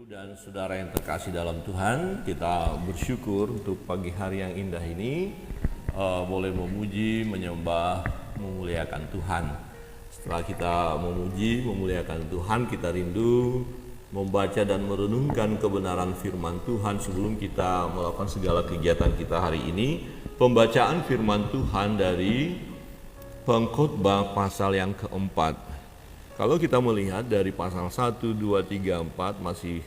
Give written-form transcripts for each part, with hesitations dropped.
Dan saudara yang terkasih dalam Tuhan, kita bersyukur untuk pagi hari yang indah ini, boleh memuji, menyembah, memuliakan Tuhan. Setelah kita memuji, memuliakan Tuhan, kita rindu membaca dan merenungkan kebenaran firman Tuhan sebelum kita melakukan segala kegiatan kita hari ini. Pembacaan firman Tuhan dari Pengkhotbah pasal yang keempat. Kalau kita melihat dari pasal 1, 2, 3, 4 masih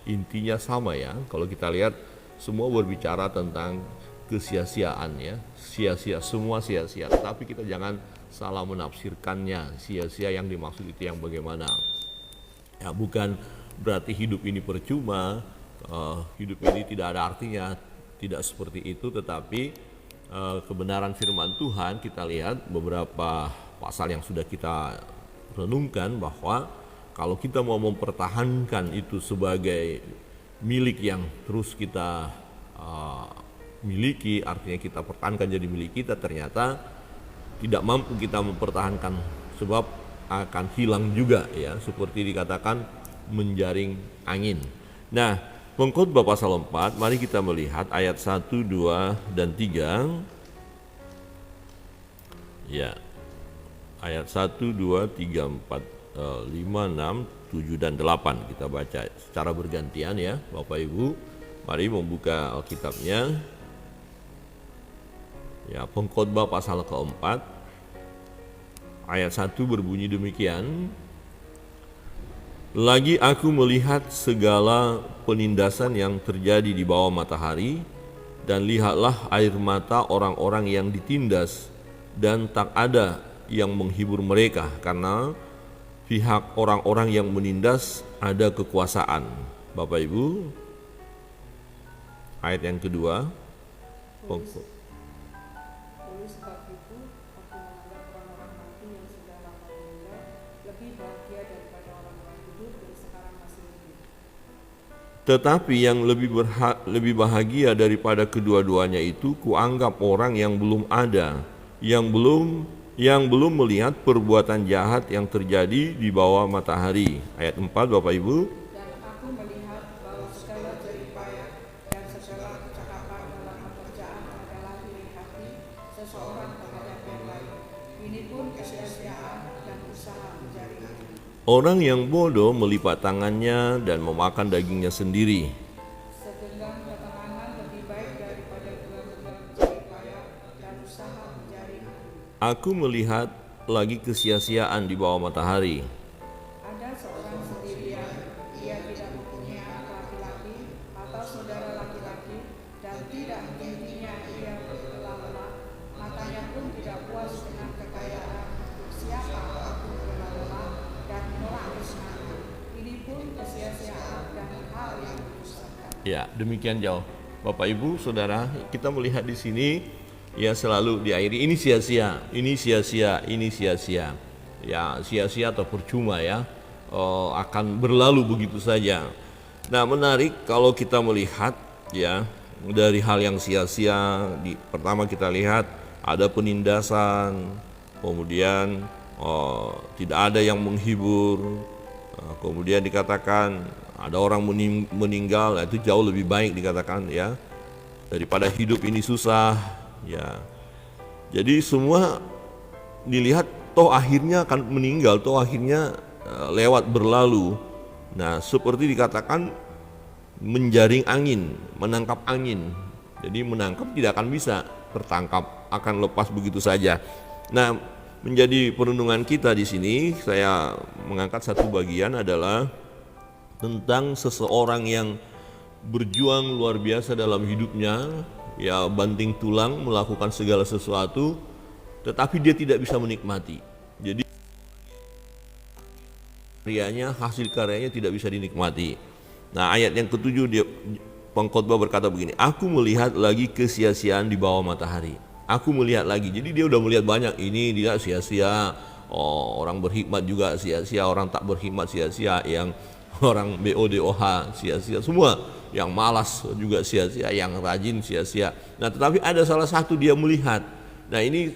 intinya sama ya. Kalau kita lihat semua berbicara tentang kesia-siaan ya, sia-sia, semua sia-sia. Tapi kita jangan salah menafsirkannya. Sia-sia yang dimaksud itu yang bagaimana? Ya, bukan berarti hidup ini percuma, hidup ini tidak ada artinya, tidak seperti itu. Tetapi kebenaran firman Tuhan, kita lihat beberapa pasal yang sudah kita renungkan bahwa kalau kita mau mempertahankan itu sebagai milik yang terus kita miliki, artinya kita pertahankan jadi milik kita, ternyata tidak mampu kita mempertahankan sebab akan hilang juga ya, seperti dikatakan menjaring angin. Nah, Pengkhotbah pasal 4, mari kita melihat ayat 1, 2, dan 3. Ya, ayat 1, 2, 3, 4, 5, 6, 7, dan 8. Kita baca secara bergantian ya Bapak Ibu. Mari membuka Alkitabnya. Ya, Pengkhotbah pasal keempat ayat 1 berbunyi demikian. Lagi aku melihat segala penindasan yang terjadi di bawah matahari, dan lihatlah air mata orang-orang yang ditindas, dan tak ada yang menghibur mereka, karena pihak orang-orang yang menindas ada kekuasaan. Bapak Ibu, ayat yang kedua. Oleh sebab itu, aku menganggap orang-orang mati yang sudah lama meninggal lebih bahagia daripada orang-orang hidup yang sekarang masih hidup. Tetapi yang lebih bahagia daripada kedua-duanya itu kuanggap orang yang belum ada, yang belum melihat perbuatan jahat yang terjadi di bawah matahari. Ayat 4 Bapak Ibu. Dan aku melihat bahwa segala jeripayah dan segala kecakapan dalam pekerjaan adalah iri hati seseorang terhadap yang lain. Ini pun kesia-siaan dan usaha mencari ilmu. Orang yang bodoh melipat tangannya dan memakan dagingnya sendiri. Segenggam ketenangan lebih baik daripada genggam jeripayah dan usaha mencari ilmu. Aku melihat lagi kesia-siaan di bawah matahari. Ada seorang sendirian, ia tidak mempunyai anak laki-laki atau saudara laki-laki, dan tidak intinya ia berlelah-lelah, matanya pun tidak puas dengan kekayaan. Siapa aku berlelah-lelah dan menolak kesenangan. Ini pun kesia-siaan dan hal yang menyusahkan. Ya, demikian jauh. Bapak Ibu, Saudara, kita melihat di sini ya selalu diakhiri ini sia-sia, ini sia-sia, ini sia-sia. Ya, sia-sia atau percuma ya, akan berlalu begitu saja. Nah, menarik kalau kita melihat ya dari hal yang sia-sia. Pertama kita lihat ada penindasan, kemudian tidak ada yang menghibur, kemudian dikatakan ada orang meninggal, itu jauh lebih baik dikatakan ya daripada hidup ini susah. Ya, jadi semua dilihat toh akhirnya akan meninggal, toh akhirnya lewat berlalu. Nah, seperti dikatakan menjaring angin, menangkap angin. Jadi menangkap tidak akan bisa tertangkap, akan lepas begitu saja. Nah, menjadi perenungan kita di sini, saya mengangkat satu bagian adalah tentang seseorang yang berjuang luar biasa dalam hidupnya. Ya, banting tulang melakukan segala sesuatu, tetapi dia tidak bisa menikmati. Jadi hasil karyanya tidak bisa dinikmati. Nah, ayat yang ketujuh dia Pengkhotbah berkata begini, aku melihat lagi kesia-siaan di bawah matahari. Aku melihat lagi, jadi dia udah melihat banyak, ini dia sia-sia, orang berhikmat juga sia-sia, orang tak berhikmat sia-sia, yang orang BODOH sia-sia semua, yang malas juga sia-sia, yang rajin sia-sia. Nah, tetapi ada salah satu dia melihat. Nah, ini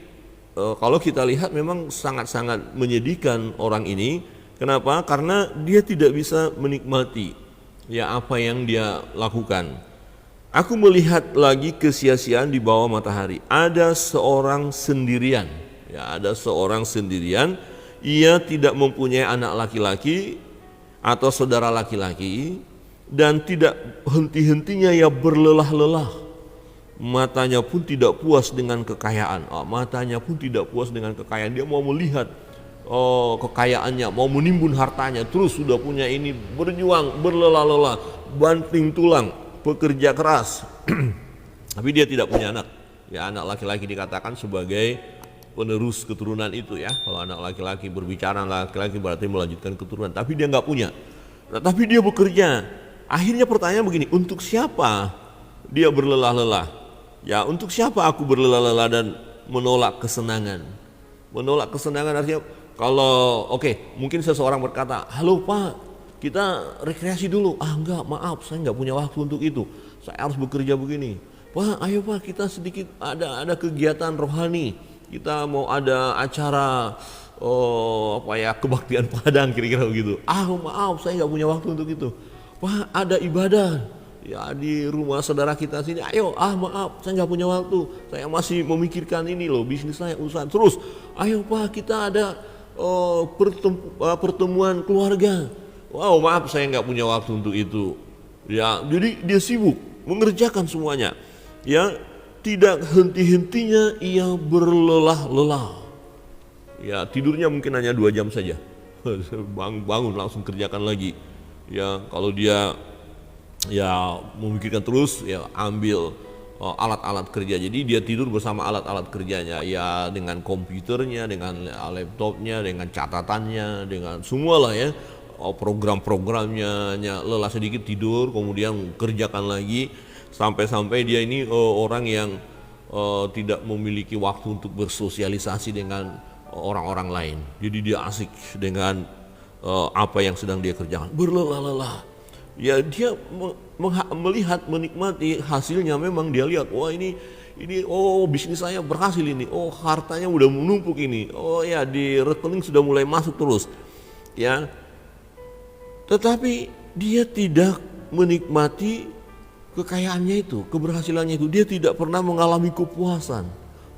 kalau kita lihat memang sangat-sangat menyedihkan orang ini, Kenapa? Karena dia tidak bisa menikmati ya apa yang dia lakukan. Aku melihat lagi kesia-siaan di bawah matahari. Ada seorang sendirian, ya ada seorang sendirian. Ia tidak mempunyai anak laki-laki atau saudara laki-laki, dan tidak henti-hentinya ia berlelah-lelah. Matanya pun tidak puas dengan kekayaan. Matanya pun tidak puas dengan kekayaan. Dia mau melihat kekayaannya, mau menimbun hartanya. Terus sudah punya ini, berjuang, berlelah-lelah, banting tulang, pekerja keras. Tapi dia tidak punya anak. Ya, anak laki-laki dikatakan sebagai penerus keturunan itu ya. Kalau anak laki-laki berbicara laki-laki berarti melanjutkan keturunan. Tapi dia nggak punya. Nah, tapi dia bekerja. Akhirnya pertanyaan begini, untuk siapa dia berlelah-lelah? Ya, untuk siapa aku berlelah-lelah dan menolak kesenangan? Menolak kesenangan artinya kalau mungkin seseorang berkata, halo Pak, kita rekreasi dulu. Enggak, maaf, saya nggak punya waktu untuk itu. Saya harus bekerja begini. Pak, ayo Pak, kita sedikit ada kegiatan rohani. Kita mau ada acara kebaktian Padang kira-kira begitu. Maaf, saya nggak punya waktu untuk itu. Pak, ada ibadah ya di rumah saudara kita sini. Ayo, maaf, saya nggak punya waktu. Saya masih memikirkan ini loh, bisnis saya, usaha. Terus, ayo Pak, kita ada pertemuan keluarga. Wow, maaf, saya nggak punya waktu untuk itu. Ya, jadi dia sibuk mengerjakan semuanya. Ya, tidak henti-hentinya ia berlelah-lelah. Ya, tidurnya mungkin hanya 2 jam saja. Bangun langsung kerjakan lagi. Ya, kalau dia ya memikirkan terus, ya ambil alat-alat kerja. Jadi dia tidur bersama alat-alat kerjanya, ya dengan komputernya, dengan laptopnya, dengan catatannya, dengan semua lah ya, program-programnya. Lelah sedikit tidur, kemudian kerjakan lagi, sampai-sampai dia ini orang yang tidak memiliki waktu untuk bersosialisasi dengan orang-orang lain. Jadi dia asik dengan apa yang sedang dia kerjakan, berlelah-lelah. Ya, dia melihat, menikmati hasilnya. Memang dia lihat, wah ini bisnis saya berhasil ini, hartanya udah menumpuk ini, ya di rekening sudah mulai masuk terus ya. Tetapi dia tidak menikmati kekayaannya itu, keberhasilannya itu. Dia tidak pernah mengalami kepuasan,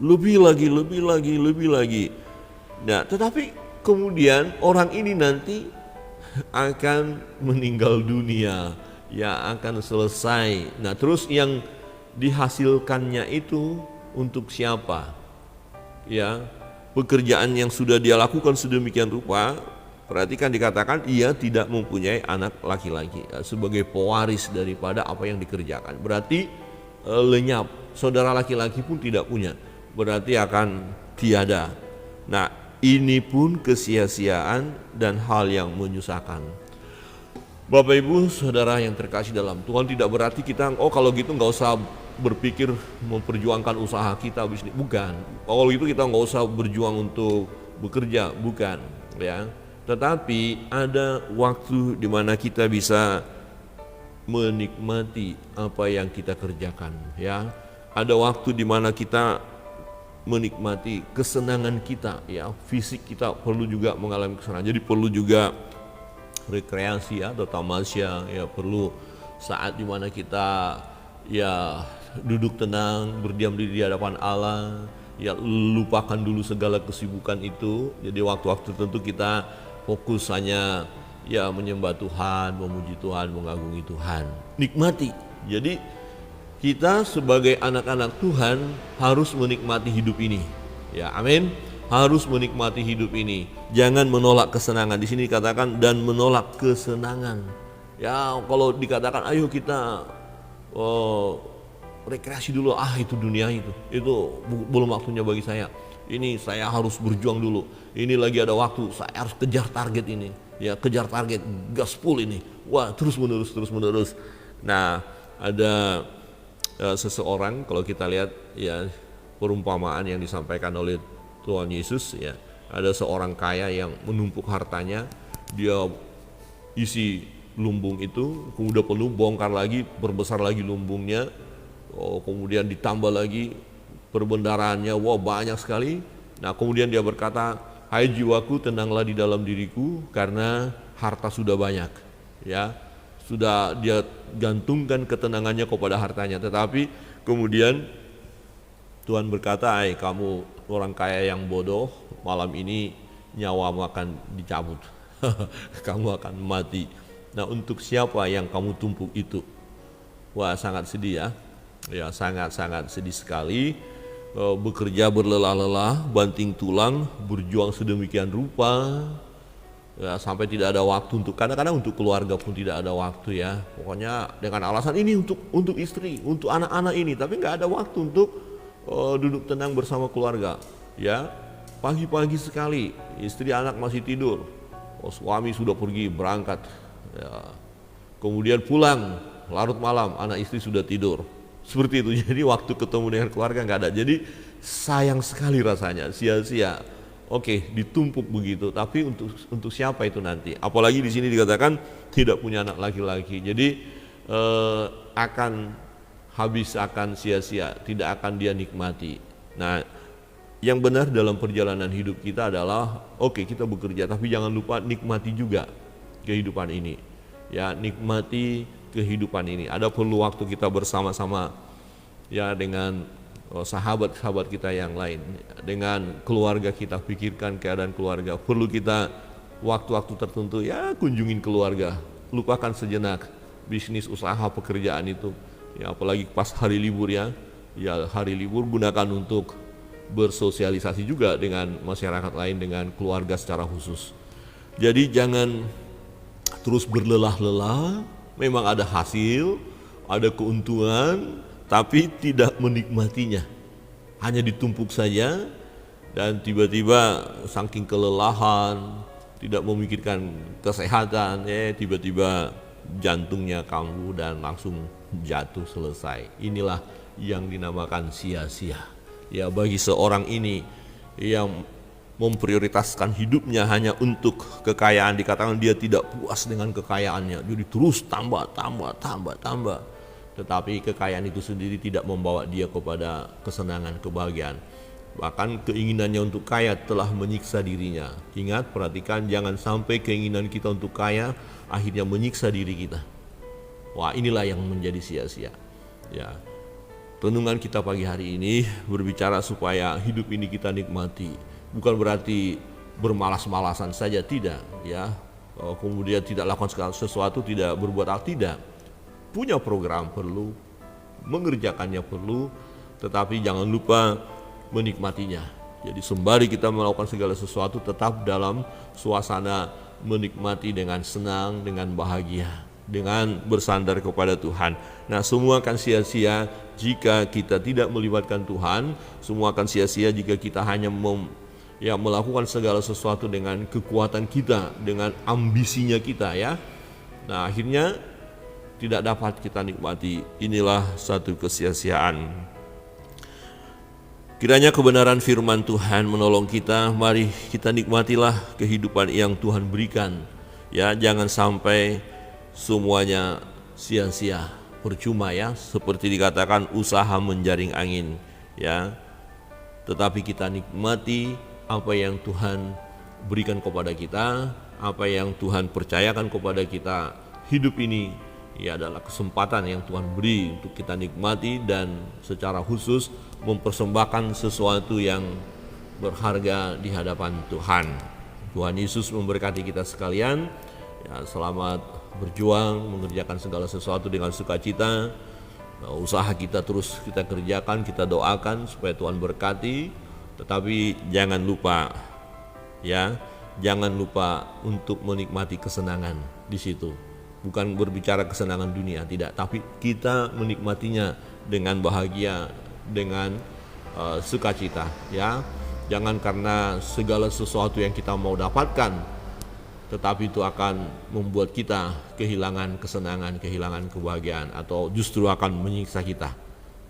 lebih lagi. Nah, tetapi kemudian orang ini nanti akan meninggal dunia, ya akan selesai. Nah, terus yang dihasilkannya itu untuk siapa? Ya, pekerjaan yang sudah dia lakukan sedemikian rupa, perhatikan dikatakan ia tidak mempunyai anak laki-laki sebagai pewaris daripada apa yang dikerjakan. Berarti lenyap. Saudara laki-laki pun tidak punya, berarti akan tiada. Nah, ini pun kesia-siaan dan hal yang menyusahkan. Bapak Ibu Saudara yang terkasih dalam Tuhan, tidak berarti kita kalau gitu nggak usah berpikir memperjuangkan usaha kita, bisnis, bukan. Kalau gitu kita nggak usah berjuang untuk bekerja, bukan ya. Tetapi ada waktu di mana kita bisa menikmati apa yang kita kerjakan ya. Ada waktu di mana kita menikmati kesenangan kita ya, fisik kita perlu juga mengalami kesenangan. Jadi perlu juga rekreasi atau tamasya ya, perlu saat dimana kita ya duduk tenang, berdiam diri di hadapan Allah ya, lupakan dulu segala kesibukan itu. Jadi waktu-waktu tertentu kita fokus hanya ya menyembah Tuhan, memuji Tuhan, mengagungi Tuhan, nikmati. Jadi kita sebagai anak-anak Tuhan harus menikmati hidup ini. Ya, amin. Harus menikmati hidup ini. Jangan menolak kesenangan. Di sini dikatakan dan menolak kesenangan. Ya, kalau dikatakan ayo kita rekreasi dulu, itu dunia itu belum waktunya bagi saya. Ini saya harus berjuang dulu. Ini lagi ada waktu, saya harus kejar target ini. Ya, kejar target, gaspol ini. Wah, terus menerus. Nah, ada seseorang, kalau kita lihat ya perumpamaan yang disampaikan oleh Tuhan Yesus ya, ada seorang kaya yang menumpuk hartanya, dia isi lumbung itu, kemudian penuh, bongkar lagi, berbesar lagi lumbungnya, kemudian ditambah lagi perbendaraannya, banyak sekali. Nah, kemudian dia berkata, hai jiwaku tenanglah di dalam diriku karena harta sudah banyak, ya. Sudah dia gantungkan ketenangannya kepada hartanya, tetapi kemudian Tuhan berkata, hai kamu orang kaya yang bodoh, malam ini nyawamu akan dicabut. Kamu akan mati. Nah, untuk siapa yang kamu tumpuk itu? Wah, sangat sedih ya. Ya, sangat-sangat sedih sekali. Bekerja berlelah-lelah, banting tulang, berjuang sedemikian rupa, ya, sampai tidak ada waktu untuk, kadang-kadang untuk keluarga pun tidak ada waktu ya. Pokoknya dengan alasan ini untuk istri, untuk anak-anak ini, tapi nggak ada waktu untuk duduk tenang bersama keluarga. Ya, pagi-pagi sekali istri anak masih tidur, suami sudah pergi berangkat. Ya. Kemudian pulang larut malam, anak istri sudah tidur. Seperti itu, jadi waktu ketemu dengan keluarga nggak ada. Jadi sayang sekali rasanya, sia-sia. Oke, ditumpuk begitu, tapi untuk siapa itu nanti? Apalagi di sini dikatakan tidak punya anak laki-laki. Jadi akan habis, akan sia-sia, tidak akan dia nikmati. Nah, yang benar dalam perjalanan hidup kita adalah oke, kita bekerja, tapi jangan lupa nikmati juga kehidupan ini. Ya, nikmati kehidupan ini. Ada perlu waktu kita bersama-sama ya dengan sahabat-sahabat kita yang lain, dengan keluarga kita, pikirkan keadaan keluarga. Perlu kita waktu-waktu tertentu ya kunjungin keluarga, lupakan sejenak bisnis, usaha, pekerjaan itu. Ya, apalagi pas hari libur ya hari libur gunakan untuk bersosialisasi juga dengan masyarakat lain, dengan keluarga secara khusus. Jadi jangan terus berlelah-lelah. Memang ada hasil, ada keuntungan, tapi tidak menikmatinya. Hanya ditumpuk saja, dan tiba-tiba saking kelelahan, tidak memikirkan kesehatan, tiba-tiba jantungnya kambuh dan langsung jatuh, selesai. Inilah yang dinamakan sia-sia. Ya, bagi seorang ini yang memprioritaskan hidupnya hanya untuk kekayaan, dikatakan dia tidak puas dengan kekayaannya, jadi terus tambah. Tetapi kekayaan itu sendiri tidak membawa dia kepada kesenangan, kebahagiaan. Bahkan keinginannya untuk kaya telah menyiksa dirinya. Ingat, perhatikan, jangan sampai keinginan kita untuk kaya akhirnya menyiksa diri kita. Wah, inilah yang menjadi sia-sia. Ya, renungan kita pagi hari ini berbicara supaya hidup ini kita nikmati. Bukan berarti bermalas-malasan saja, tidak ya. Kemudian tidak lakukan segala sesuatu, tidak berbuat hal, tidak. Punya program perlu, mengerjakannya perlu, tetapi jangan lupa menikmatinya. Jadi sembari kita melakukan segala sesuatu, tetap dalam suasana menikmati dengan senang, dengan bahagia, dengan bersandar kepada Tuhan. Nah, semua akan sia-sia jika kita tidak melibatkan Tuhan. Semua akan sia-sia jika kita hanya melakukan segala sesuatu dengan kekuatan kita, dengan ambisinya kita ya. Nah, akhirnya tidak dapat kita nikmati. Inilah satu kesia-siaan. Kiranya kebenaran firman Tuhan menolong kita. Mari kita nikmatilah kehidupan yang Tuhan berikan. Ya, jangan sampai semuanya sia-sia, percuma ya. Seperti dikatakan usaha menjaring angin ya. Tetapi kita nikmati apa yang Tuhan berikan kepada kita, apa yang Tuhan percayakan kepada kita. Hidup ini ya adalah kesempatan yang Tuhan beri untuk kita nikmati, dan secara khusus mempersembahkan sesuatu yang berharga di hadapan Tuhan. Tuhan Yesus memberkati kita sekalian. Ya, selamat berjuang, mengerjakan segala sesuatu dengan sukacita. Nah, usaha kita terus kita kerjakan, kita doakan supaya Tuhan berkati. Tetapi jangan lupa untuk menikmati kesenangan di situ. Bukan berbicara kesenangan dunia, tidak, tapi kita menikmatinya dengan bahagia, dengan sukacita ya. Jangan karena segala sesuatu yang kita mau dapatkan, tetapi itu akan membuat kita kehilangan kesenangan, kehilangan kebahagiaan, atau justru akan menyiksa kita.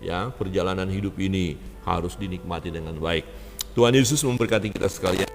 Ya, perjalanan hidup ini harus dinikmati dengan baik. Tuhan Yesus memberkati kita sekalian.